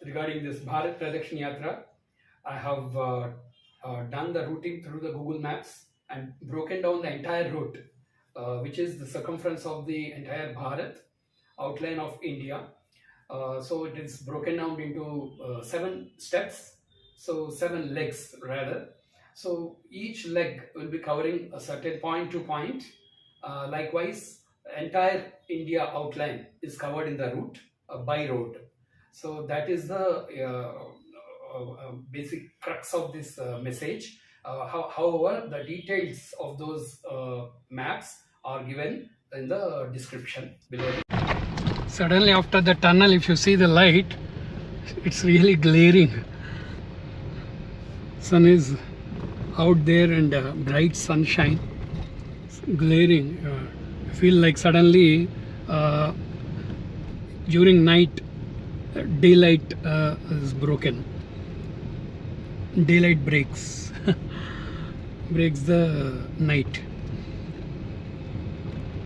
regarding this Bharat Pradakshin Yatra. I have done the routing through the Google Maps and broken down the entire route, which is the circumference of the entire Bharat, outline of India. So it is broken down into 7 steps, so 7 legs rather. So each leg will be covering a certain point to point. Likewise, entire India outline is covered in the route by road. So that is the basic crux of this message. However, the details of those maps are given in the description below. Suddenly, after the tunnel, if you see the light, it's really glaring. Sun is out there and bright sunshine. It's glaring. I feel like suddenly during night, daylight is broken. Daylight breaks breaks the night.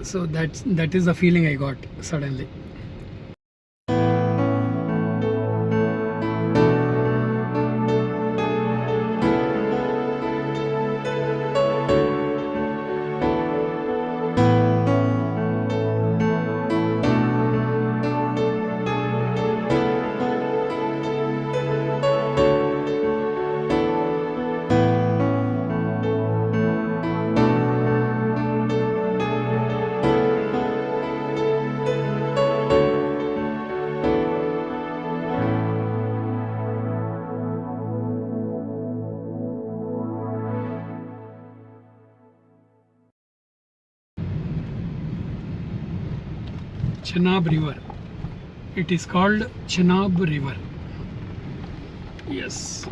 So that is the feeling I got suddenly. Chenab River. It is called Chenab River. Yes.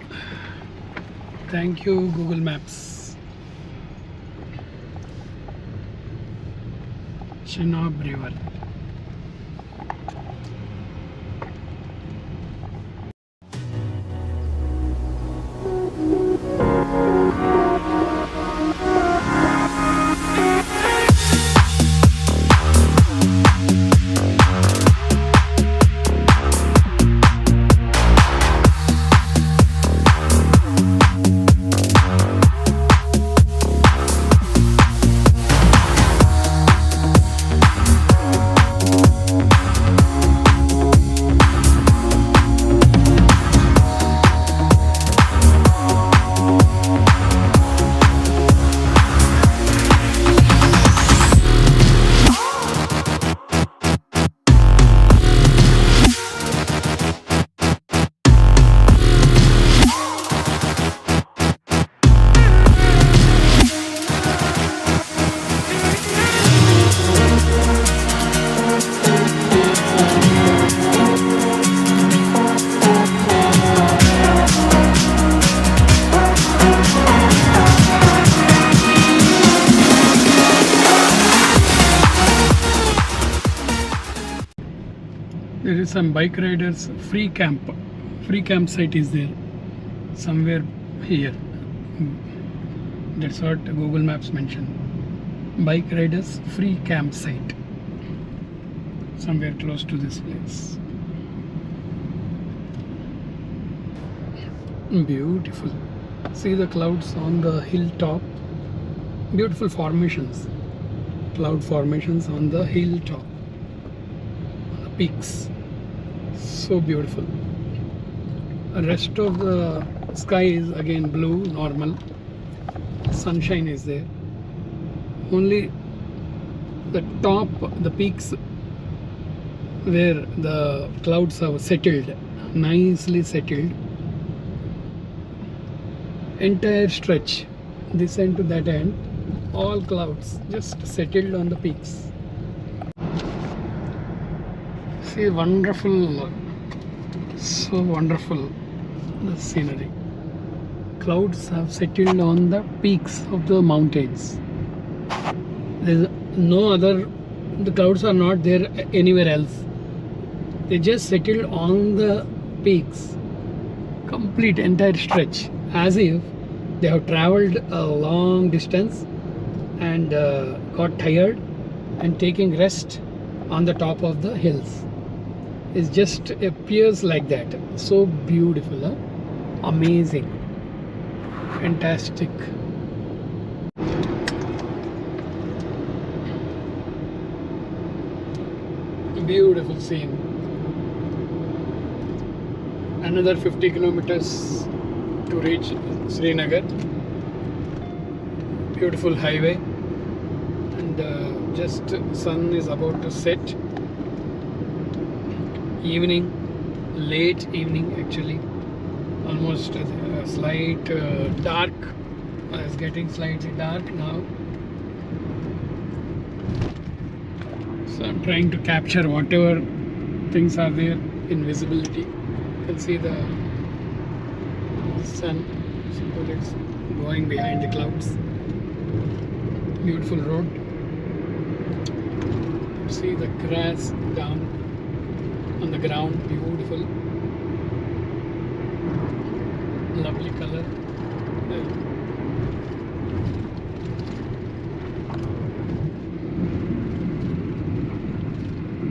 Thank you, Google Maps. Chenab River. There is some bike riders free campsite is there somewhere here. That's what Google Maps mentioned. Bike riders free campsite somewhere close to this place. Beautiful. See the clouds on the hilltop. Beautiful formations. Cloud formations on the hilltop. On the peaks. So beautiful. The rest of the sky is again blue, normal. Sunshine is there. Only the top, the peaks where the clouds have settled, nicely settled. Entire stretch, this end to that end, all clouds just settled on the peaks. See, wonderful, so wonderful, the scenery. Clouds have settled on the peaks of the mountains. There is no other, the clouds are not there anywhere else. They just settled on the peaks, complete entire stretch, as if they have traveled a long distance and got tired and taking rest on the top of the hills. It just appears like that. So beautiful, huh? Amazing, fantastic. Beautiful scene. Another 50 kilometers to reach Srinagar. Beautiful highway, and just sun is about to set. Evening, late evening actually, almost slight dark. It's getting slightly dark now. So I'm trying to capture whatever things are there in visibility. You can see the sun, so it's going behind the clouds. Beautiful road. See the grass down on the ground, beautiful, lovely color.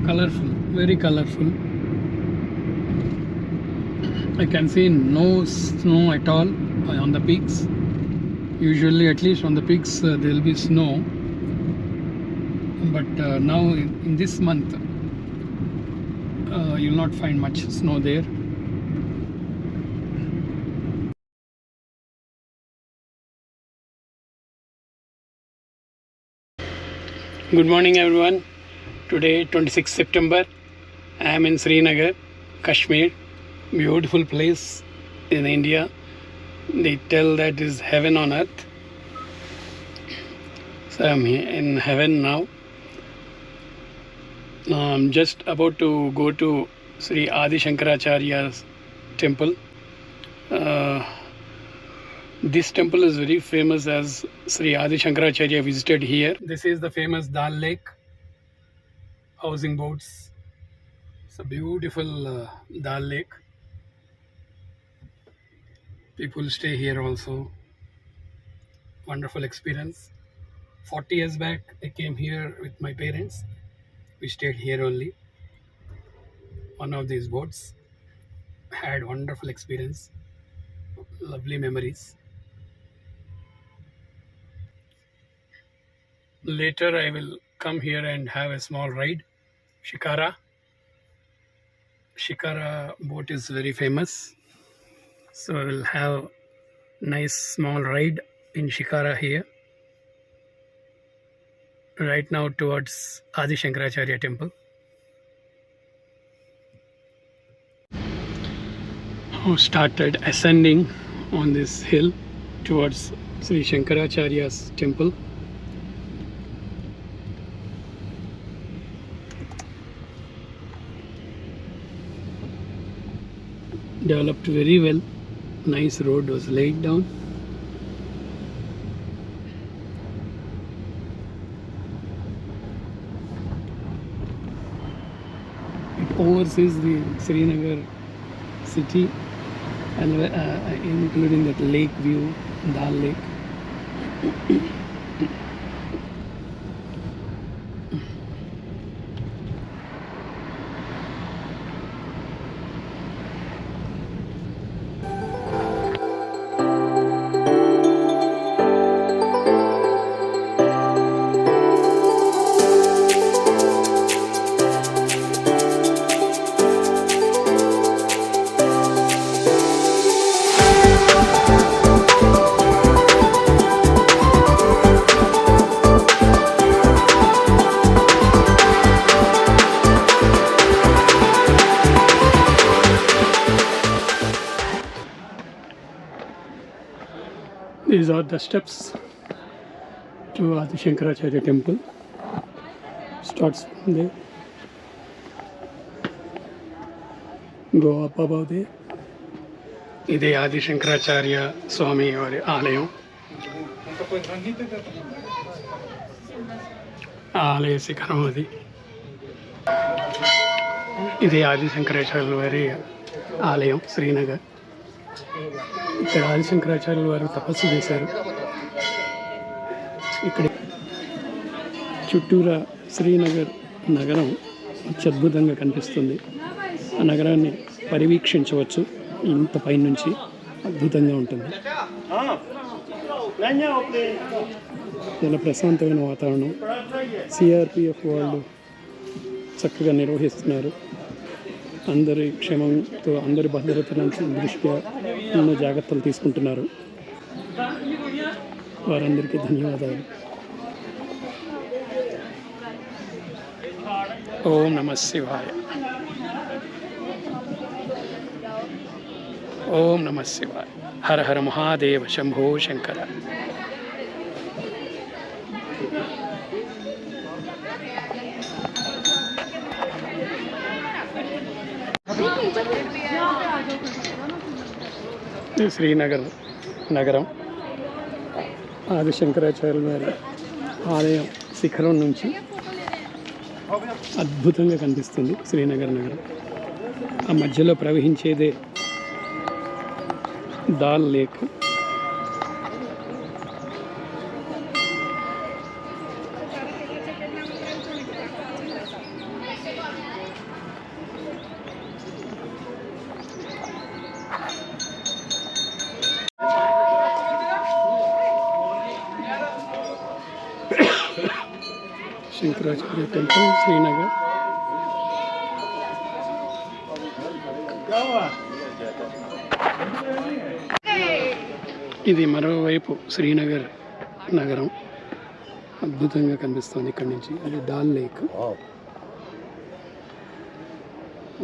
Colorful, very colorful. I can see no snow at all on the peaks. Usually, at least on the peaks, there will be snow. But now in this month, you'll not find much snow there. Good morning, everyone. Today, 26 September, I am in Srinagar, Kashmir. Beautiful place in India. They tell that is heaven on earth. So I'm in heaven now. I'm just about to go to Sri Adi Shankaracharya's temple. This temple is very famous as Sri Adi Shankaracharya visited here. This is the famous Dal Lake, housing boats. It's a beautiful Dal Lake. People stay here also. Wonderful experience. 40 years back, I came here with my parents. We stayed here only. One of these boats. Had wonderful experience. Lovely memories. Later, I will come here and have a small ride. Shikara. Shikara boat is very famous. So I will have nice small ride in Shikara here. Right now towards Adi Shankaracharya temple. Started ascending on this hill towards Sri Shankaracharya's temple. Developed very well. Nice road was laid down. It oversees the Srinagar city, and including that lake view, Dal Lake. These are the steps to Adi Shankaracharya temple. Starts from there. Go up above there. ఇదే ఆది శంకరాచార్య స్వామి వారి ఆలయం. ఆలయ శిఖరం అది. ఇదే ఆది శంకరాచార్యుల వారి ఆలయం శ్రీనగర్. ఇక్కడ ఆది శంకరాచార్యుల వారు తపస్సు చేశారు. ఇక్కడ చుట్టూరా శ్రీనగర్ నగరం అత్యద్భుతంగా కనిపిస్తుంది. ఆ నగరాన్ని పర్యవేక్షించవచ్చు. ఇంత పైనుంచి అద్భుతంగా ఉంటుంది. చాలా ప్రశాంతమైన వాతావరణం. సిఆర్పిఎఫ్ వాళ్ళు చక్కగా నిర్వహిస్తున్నారు. అందరి క్షేమంతో, అందరి భద్రతల దృష్ట్యా ఎన్నో జాగ్రత్తలు తీసుకుంటున్నారు. వారందరికీ ధన్యవాదాలు. ఓం నమః శివాయ. ఓం నమః శివాయ. హర హర మహాదేవ శంభో శంకర. శ్రీనగర్ నగరం ఆదిశంకరాచార్యుల వారి ఆలయం శిఖరం నుంచి అద్భుతంగా కనిపిస్తుంది శ్రీనగర్ నగరం. ఆ మధ్యలో ప్రవహించేదే దాల్ లేక్. శంకరాచార్య టెంపుల్ శ్రీనగర్. ఇది మరోవైపు శ్రీనగర్ నగరం అద్భుతంగా కనిపిస్తుంది ఇక్కడి నుంచి. అది డాల్ లేక్.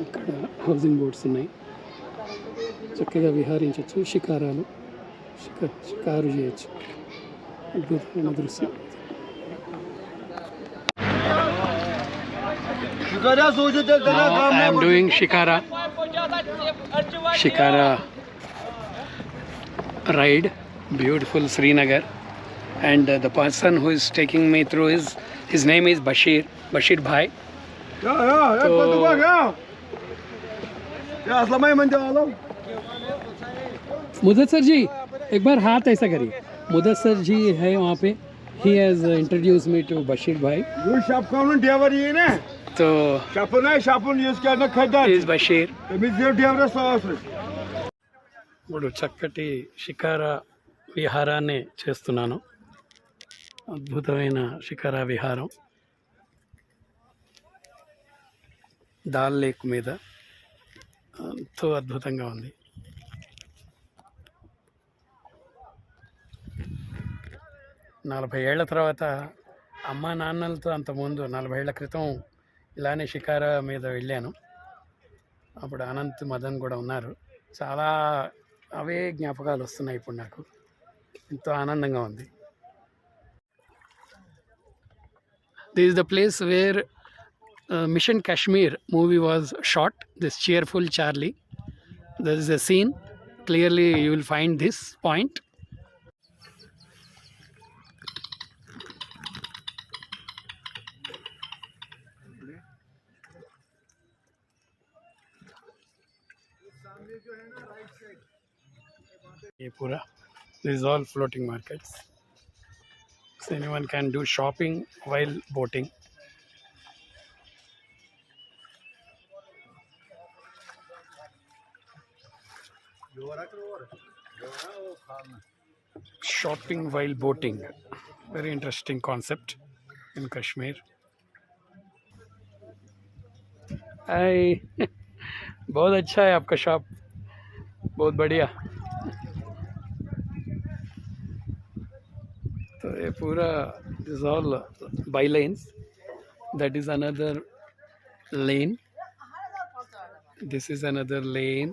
అక్కడ హౌసింగ్ బోట్స్ ఉన్నాయి, చక్కగా విహరించవచ్చు. షికారు చేయొచ్చు. అద్భుతమైన దృశ్యం. I am doing shikara ride, beautiful Srinagar, and the person who is taking me through his name is Bashir Bhai. Mudassar जी एक बार हाथ ऐसा करिए. मुदस्सर जी है वहाँ पे. He has introduced me to Bashir Bhai. You shop common driver ये ना? तो shopun use करना खरीदा. is Bashir. Biz your driver sauce. ఇప్పుడు చక్కటి షికారా విహారాన్ని చేస్తున్నాను. అద్భుతమైన షికారా విహారం దాల్ లేక్ మీద. ఎంతో అద్భుతంగా ఉంది. నలభై ఏళ్ల తర్వాత అమ్మా నాన్నలతో అంతకుముందు 40 ఏళ్ల క్రితం ఇలానే షికారా మీద వెళ్ళాను. అప్పుడు అనంత్ మదన్ కూడా ఉన్నారు. చాలా అవే జ్ఞాపకాలు వస్తున్నాయి ఇప్పుడు నాకు. ఎంతో ఆనందంగా ఉంది. This is the place where Mission Kashmir movie was shot. This cheerful Charlie. There is a scene. Clearly you will find this point. Pura. This is all floating markets. So anyone can do shopping while boating. Shopping while boating. Very interesting concept in Kashmir. Hi. बहुत अच्छा है आपका shop. बहुत बढ़िया. तो ये पूरा is all bylanes. That is another lane. This is another lane.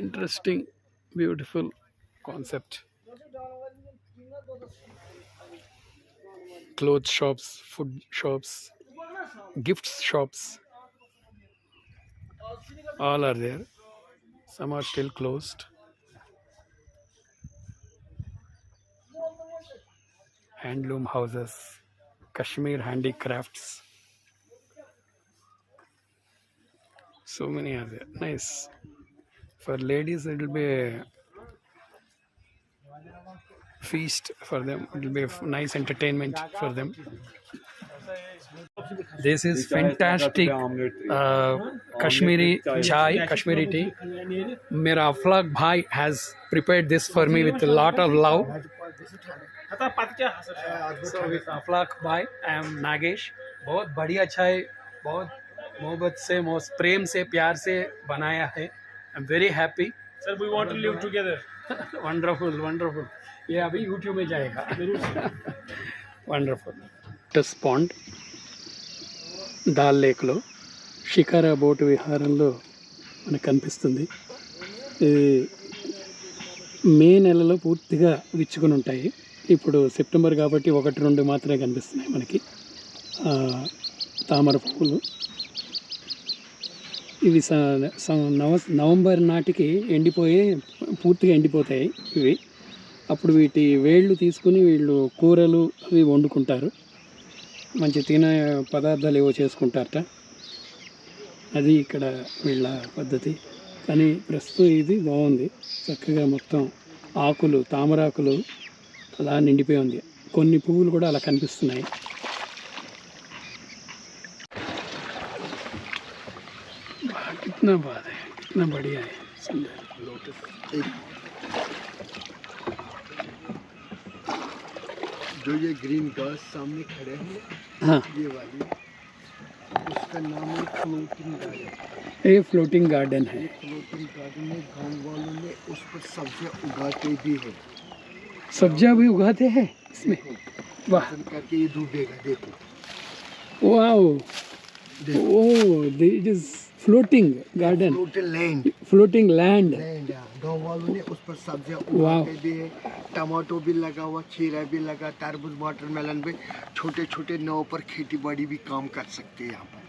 Interesting, beautiful concept. Clothes shops, food shops, gifts shops, all are there. Some are still closed. Handloom houses, Kashmir handicrafts. So many are there. Nice. For ladies it will be a feast for them. It will be a nice entertainment for them. This is fantastic Kashmiri chai, Kashmiri tea. Mera Aflaq bhai has prepared this for me with a lot of love. So with Aflaq bhai, I am Nagesh. बहुत बढ़िया चाय, बहुत मोहब्बत से, बहुत प्रेम से, प्यार से बनाया है. I'm very happy. Sir, we want to live together. Wonderful, wonderful. ये अभी YouTube में जाएगा. Wonderful. Lotus Pond, దాల్ లేక్లో షికారా బోటు విహారంలో మనకు కనిపిస్తుంది. ఇది మే నెలలో పూర్తిగా విచ్చుకొని ఉంటాయి. ఇప్పుడు సెప్టెంబర్ కాబట్టి 1-2 మాత్రమే కనిపిస్తున్నాయి మనకి తామర పువ్వులు. ఇవి నవంబర్ నాటికి పూర్తిగా ఎండిపోతాయి ఇవి. అప్పుడు వీటి వేళ్ళు తీసుకుని వీళ్ళు కూరలు అవి వండుకుంటారు. మంచి తినే పదార్థాలు ఏవో చేసుకుంటారట. అది ఇక్కడ వీళ్ళ పద్ధతి. కానీ ప్రస్తుతం ఇది బాగుంది, చక్కగా మొత్తం ఆకులు, తామరాకులు అలా నిండిపోయి ఉంది. కొన్ని పువ్వులు కూడా అలా కనిపిస్తున్నాయి. कितना बात है, कितना बढ़िया है, सुंदर लोटस. जो ये ग्रीन घास सामने खड़े हैं, हाँ, ये वाली, उसका नाम है फ्लोटिंग गार्डन. ये फ्लोटिंग गार्डन है. फ्लोटिंग गार्डन में गांव वालों ने उस पर सब्जियां उगाते भी हैं. सब्जियां भी उगाते हैं इसमें. वाह, करके ये डूबेगा, देखो. Wow, oh, this is floating garden, floating land. गाँव वालों ने उस पर सब्जियां वाह, उगाते भी है. टमाटो भी लगा हुआ, खीरा भी लगा, तरबूज, वाटरमेलन भी. छोटे छोटे नाव पर खेती बाड़ी भी काम कर सकते हैं यहाँ पर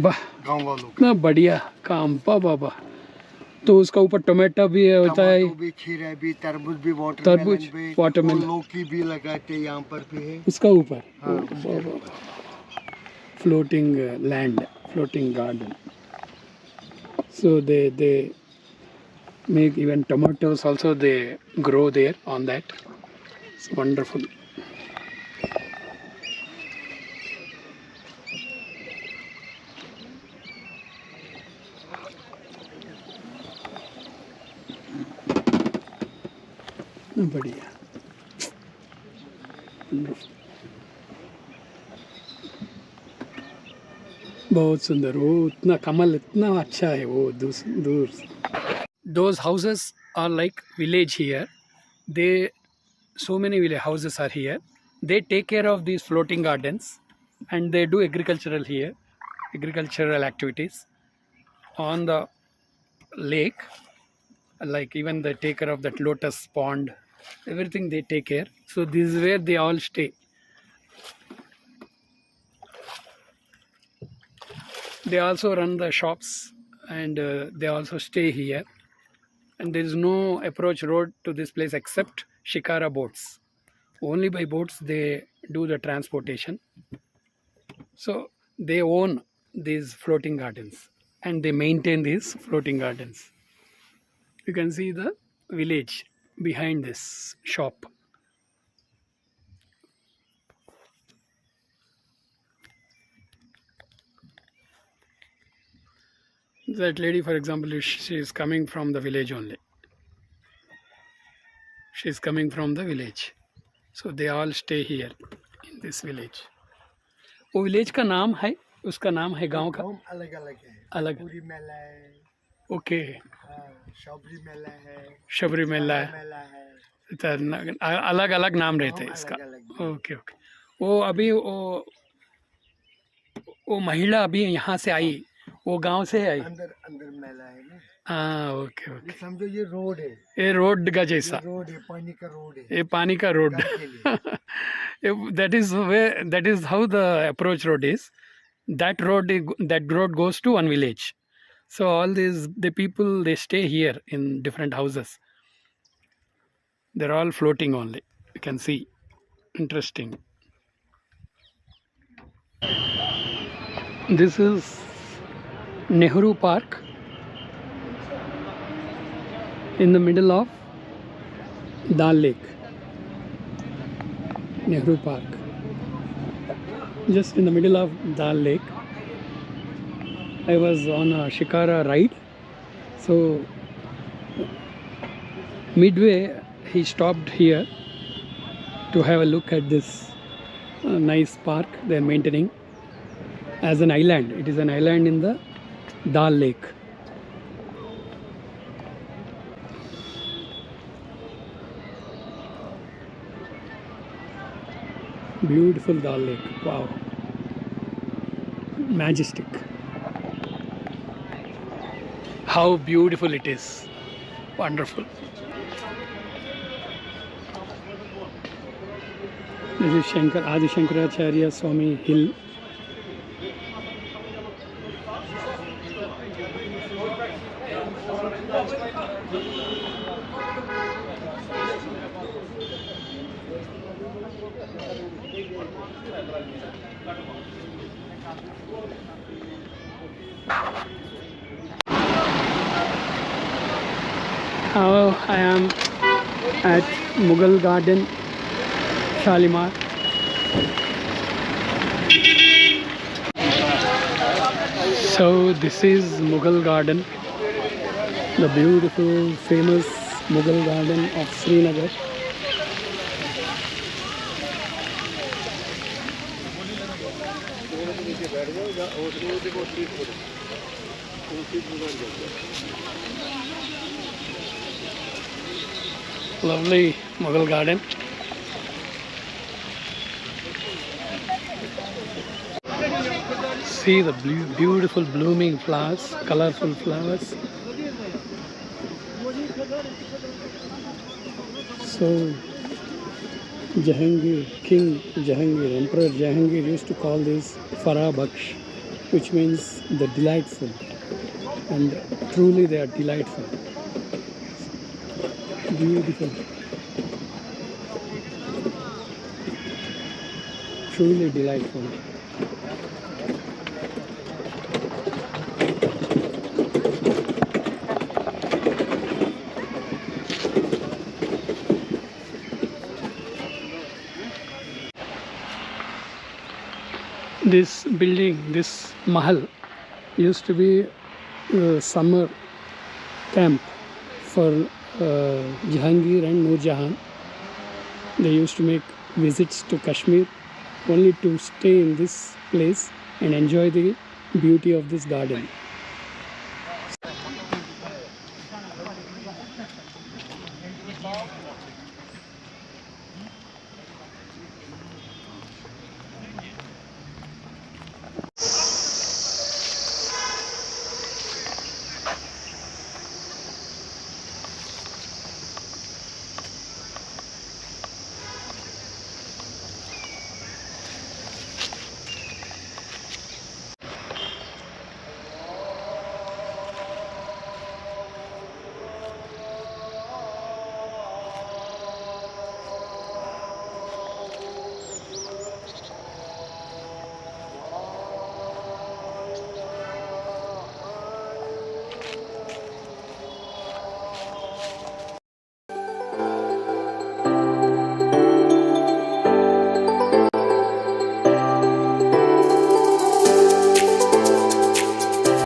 वाह, गाँव वालों का. इतना बढ़िया काम. बाबा, तो उसका ऊपर टमाटर भी होता है, टमाटो भी, खीरा भी, तरबूज भी, तरबूज, भी, वाटरमेलन, लौकी भी लगाते हैं यहाँ पर भी है. उसका ऊपर. हाँ, floating land, floating garden. So they make even tomatoes also, they grow there on that. It's wonderful. बढ़िया, wonderful. बहुत सुंदर. वो उतना कमल इतना अच्छा है वो दूर. Those houses are like village here. So many village houses are here. They take care of these floating gardens and they do agricultural activities on the lake. Like even they take care of that lotus pond, everything they take care. So this is where they all stay. They also run the shops and they also stay here. And there is no approach road to this place except shikara boats. Only by boats they do the transportation. So they own these floating gardens and they maintain these floating gardens. You can see the village behind this shop. That lady, for example, she is coming from the village only. She is coming from the village. So they all stay here in this village. वो village का नाम है, उसका नाम है गांव का अलग अलग है. अलग. पूरी मेला है. ओके. शबरी मेला है. शबरी मेला है. अलग अलग नाम रहते हैं इसका. ओके. वो अभी वो महिला अभी यहाँ से आई, वो गांव से आई. अंदर मेला है ना. हाँ, ओके. ये समझो ये रोड है. ये रोड का जैसा. रोड है, पानी का रोड है. ये पानी का road. that is how the approach road is. That road goes to one village. So all the people, they stay here in different houses. They're all floating only. You can see. Interesting. This is Nehru Park in the middle of Dal Lake. Nehru Park. just in the middle of Dal Lake. I was on a shikara ride, so midway he stopped here to have a look at this nice park they are maintaining as an island. It is an island in the Dal Lake. Beautiful Dal Lake. Wow. Majestic. How beautiful it is. Wonderful. This is Adi Shankaracharya Swami Hill. Now I am at Mughal Garden, Shalimar. So this is Mughal Garden, the beautiful famous Mughal Garden of Srinagar. Lovely Mughal garden. See the beautiful blooming flowers, colorful flowers. So Jahangir, King Jahangir, Emperor Jahangir used to call this Farah Baksh, which means the delightful, and truly they are delightful. Beautiful, truly delightful. This building, this mahal, used to be a summer camp for Jahangir and Noor Jahan. They used to make visits to Kashmir only to stay in this place and enjoy the beauty of this garden.